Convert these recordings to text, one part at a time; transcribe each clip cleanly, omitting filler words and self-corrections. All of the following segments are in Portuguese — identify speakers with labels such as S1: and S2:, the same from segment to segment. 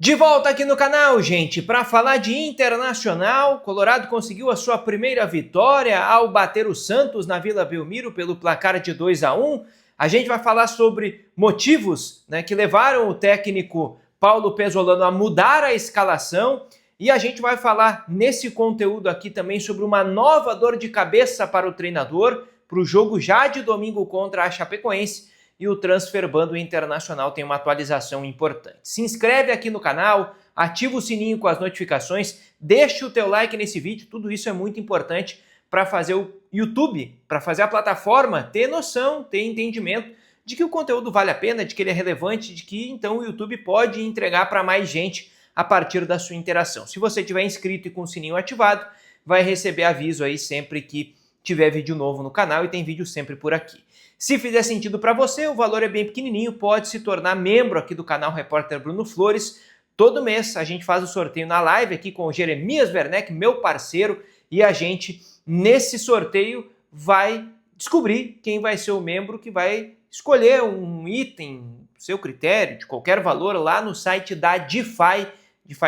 S1: De volta aqui no canal, gente, para falar de Internacional. Colorado conseguiu a sua primeira vitória ao bater o Santos na Vila Belmiro pelo placar de 2-1. A gente vai falar sobre motivos, que levaram o técnico Paulo Pesolano a mudar a escalação. E a gente vai falar nesse conteúdo aqui também sobre uma nova dor de cabeça para o treinador, para o jogo já de domingo contra a Chapecoense. E o Transfer Ban do Internacional tem uma atualização importante. Se inscreve aqui no canal, ativa o sininho com as notificações, deixa o teu like nesse vídeo, tudo isso é muito importante para fazer o YouTube, para fazer a plataforma ter noção, ter entendimento de que o conteúdo vale a pena, de que ele é relevante, de que então o YouTube pode entregar para mais gente a partir da sua interação. Se você tiver inscrito e com o sininho ativado, vai receber aviso aí sempre que tiver vídeo novo no canal e tem vídeo sempre por aqui. Se fizer sentido para você, o valor é bem pequenininho, pode se tornar membro aqui do canal Repórter Bruno Flores. Todo mês a gente faz o sorteio na live aqui com o Jeremias Werneck, meu parceiro, e a gente, nesse sorteio, vai descobrir quem vai ser o membro que vai escolher um item, seu critério, de qualquer valor, lá no site da DeFi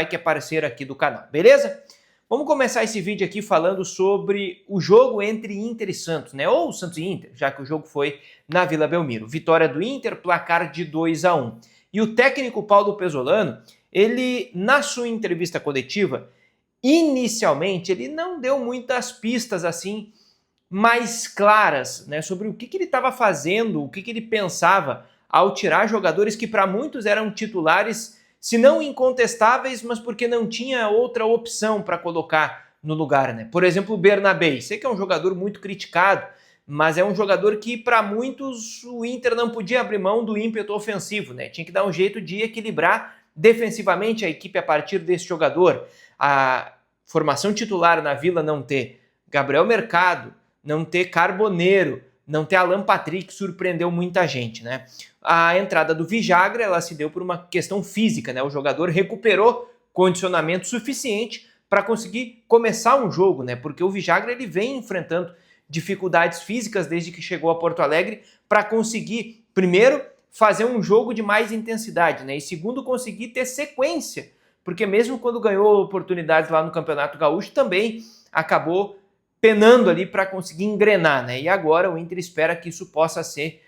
S1: que é parceira aqui do canal, beleza? Vamos começar esse vídeo aqui falando sobre o jogo entre Inter e Santos, ou Santos e Inter, já que o jogo foi na Vila Belmiro. Vitória do Inter, placar de 2-1. E o técnico Paulo Pesolano, ele, na sua entrevista coletiva, inicialmente, ele não deu muitas pistas assim mais claras, sobre o que ele estava fazendo, o que ele pensava ao tirar jogadores que para muitos eram titulares, se não incontestáveis, mas porque não tinha outra opção para colocar no lugar, Por exemplo, o Bernabé, sei que é um jogador muito criticado, mas é um jogador que para muitos o Inter não podia abrir mão do ímpeto ofensivo, Tinha que dar um jeito de equilibrar defensivamente a equipe a partir desse jogador. A formação titular na Vila não ter Gabriel Mercado, não ter Carboneiro, não ter Alan Patrick surpreendeu muita gente, A entrada do Vijagra, ela se deu por uma questão física, O jogador recuperou condicionamento suficiente para conseguir começar um jogo, Porque o Vijagra ele vem enfrentando dificuldades físicas desde que chegou a Porto Alegre para conseguir, primeiro, fazer um jogo de mais intensidade, E segundo, conseguir ter sequência, porque mesmo quando ganhou oportunidades lá no Campeonato Gaúcho, também acabou penando ali para conseguir engrenar, E agora o Inter espera que isso possa ser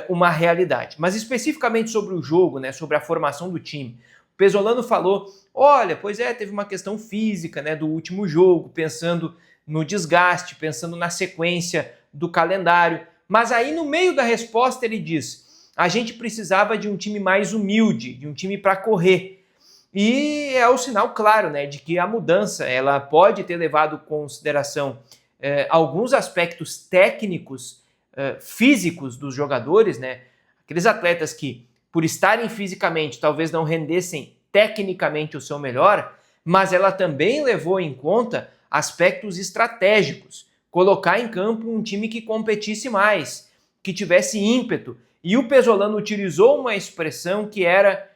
S1: uma realidade. Mas especificamente sobre o jogo, sobre a formação do time, o Pesolano falou, olha, pois é, teve uma questão física, do último jogo, pensando no desgaste, pensando na sequência do calendário, mas aí no meio da resposta ele diz, a gente precisava de um time mais humilde, de um time para correr. E é o sinal claro, de que a mudança ela pode ter levado em consideração alguns aspectos técnicos, físicos dos jogadores, aqueles atletas que, por estarem fisicamente, talvez não rendessem tecnicamente o seu melhor, mas ela também levou em conta aspectos estratégicos, colocar em campo um time que competisse mais, que tivesse ímpeto. E o Pesolano utilizou uma expressão que era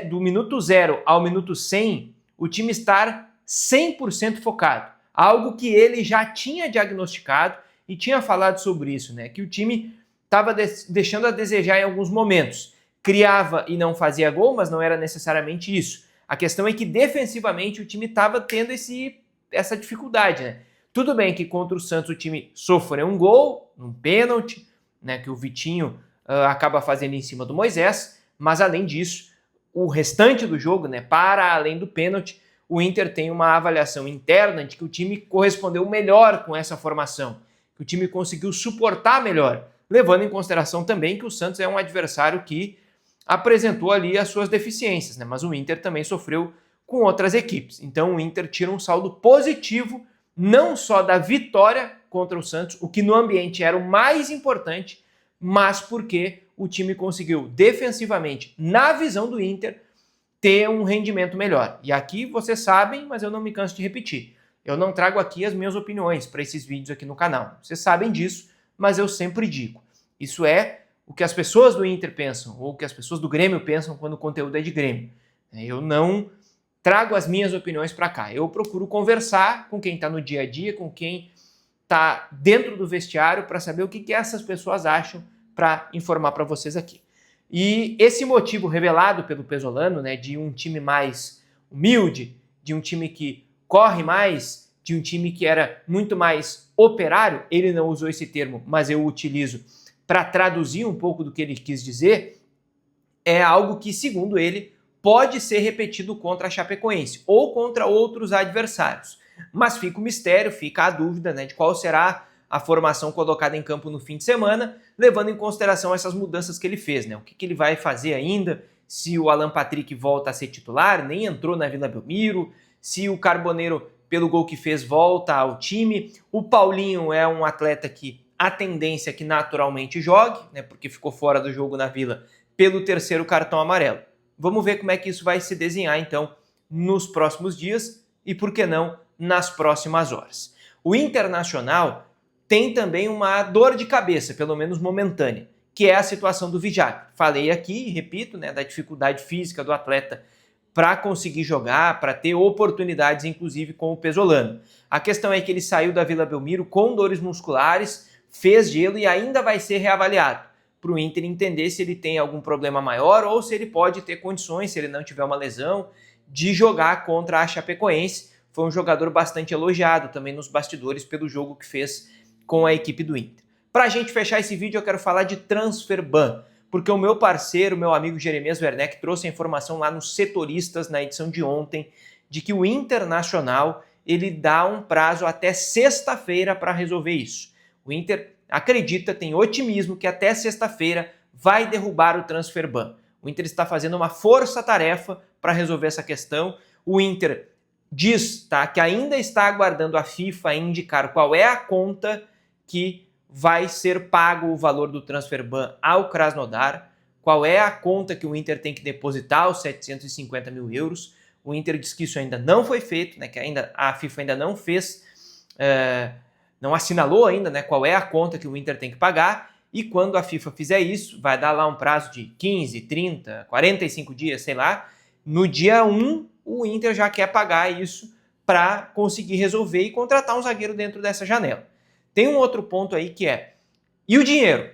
S1: do minuto 0 ao minuto 100, o time estar 100% focado. Algo que ele já tinha diagnosticado e tinha falado sobre isso, que o time estava deixando a desejar em alguns momentos. Criava e não fazia gol, mas não era necessariamente isso. A questão é que defensivamente o time estava tendo essa dificuldade, Tudo bem que contra o Santos o time sofreu um gol, um pênalti, que o Vitinho acaba fazendo em cima do Moisés, mas além disso, o restante do jogo, para além do pênalti, o Inter tem uma avaliação interna de que o time correspondeu melhor com essa formação, que o time conseguiu suportar melhor, levando em consideração também que o Santos é um adversário que apresentou ali as suas deficiências, mas o Inter também sofreu com outras equipes. Então o Inter tira um saldo positivo, não só da vitória contra o Santos, o que no ambiente era o mais importante, mas porque o time conseguiu defensivamente, na visão do Inter, ter um rendimento melhor. E aqui vocês sabem, mas eu não me canso de repetir, eu não trago aqui as minhas opiniões para esses vídeos aqui no canal. Vocês sabem disso, mas eu sempre digo. Isso é o que as pessoas do Inter pensam, ou o que as pessoas do Grêmio pensam quando o conteúdo é de Grêmio. Eu não trago as minhas opiniões para cá. Eu procuro conversar com quem está no dia a dia, com quem está dentro do vestiário, para saber o que essas pessoas acham, para informar para vocês aqui. E esse motivo revelado pelo Pesolano, né, de um time mais humilde, de um time que corre mais, de um time que era muito mais operário, ele não usou esse termo, mas eu o utilizo para traduzir um pouco do que ele quis dizer, é algo que, segundo ele, pode ser repetido contra a Chapecoense ou contra outros adversários. Mas fica o mistério, fica a dúvida, né, de qual será a formação colocada em campo no fim de semana, levando em consideração essas mudanças que ele fez, né? O que ele vai fazer ainda, se o Alan Patrick volta a ser titular, nem entrou na Vila Belmiro, se o Carboneiro, pelo gol que fez, volta ao time. O Paulinho é um atleta que a tendência é que naturalmente jogue, né? Porque ficou fora do jogo na Vila pelo terceiro cartão amarelo. Vamos ver como é que isso vai se desenhar, então, nos próximos dias e, por que não, nas próximas horas. O Internacional tem também uma dor de cabeça, pelo menos momentânea, que é a situação do Vigiac. Falei aqui, repito, né, da dificuldade física do atleta para conseguir jogar, para ter oportunidades, inclusive com o Pesolano. A questão é que ele saiu da Vila Belmiro com dores musculares, fez gelo e ainda vai ser reavaliado para o Inter entender se ele tem algum problema maior ou se ele pode ter condições, se ele não tiver uma lesão, de jogar contra a Chapecoense. Foi um jogador bastante elogiado também nos bastidores pelo jogo que fez com a equipe do Inter. Para a gente fechar esse vídeo, eu quero falar de Transferban, porque o meu parceiro, meu amigo Jeremias Werneck, trouxe a informação lá nos Setoristas, na edição de ontem, de que o Internacional ele dá um prazo até sexta-feira para resolver isso. O Inter acredita, tem otimismo que até sexta-feira vai derrubar o Transferban. O Inter está fazendo uma força-tarefa para resolver essa questão. O Inter diz, tá, que ainda está aguardando a FIFA indicar qual é a conta que vai ser pago o valor do Transferban ao Krasnodar, qual é a conta que o Inter tem que depositar os 750 mil euros. O Inter diz que isso ainda não foi feito, né, que ainda a FIFA ainda não fez, não assinalou ainda, né, qual é a conta que o Inter tem que pagar, e quando a FIFA fizer isso, vai dar lá um prazo de 15, 30, 45 dias, sei lá, no dia 1 o Inter já quer pagar isso para conseguir resolver e contratar um zagueiro dentro dessa janela. Tem um outro ponto aí que é, e o dinheiro?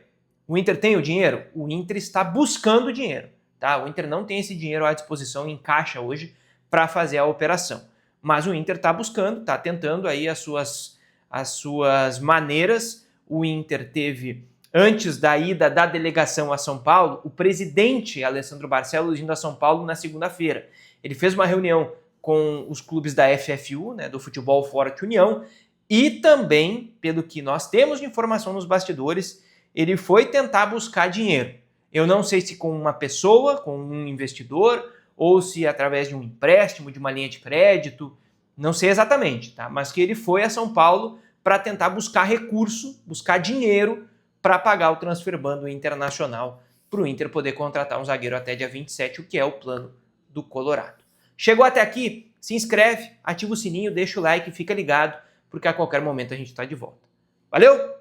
S1: O Inter tem o dinheiro? O Inter está buscando dinheiro, tá? O Inter não tem esse dinheiro à disposição em caixa hoje para fazer a operação. Mas o Inter está buscando, está tentando aí as suas maneiras. O Inter teve, antes da ida da delegação a São Paulo, o presidente Alessandro Barcelos indo a São Paulo na segunda-feira. Ele fez uma reunião com os clubes da FFU, né, do Futebol Forte União, e também, pelo que nós temos de informação nos bastidores, ele foi tentar buscar dinheiro. Eu não sei se com uma pessoa, com um investidor, ou se através de um empréstimo, de uma linha de crédito, não sei exatamente, tá? Mas que ele foi a São Paulo para tentar buscar recurso, buscar dinheiro para pagar o Transferban do Internacional, para o Inter poder contratar um zagueiro até dia 27, o que é o plano do Colorado. Chegou até aqui? Se inscreve, ativa o sininho, deixa o like, fica ligado, porque a qualquer momento a gente está de volta. Valeu!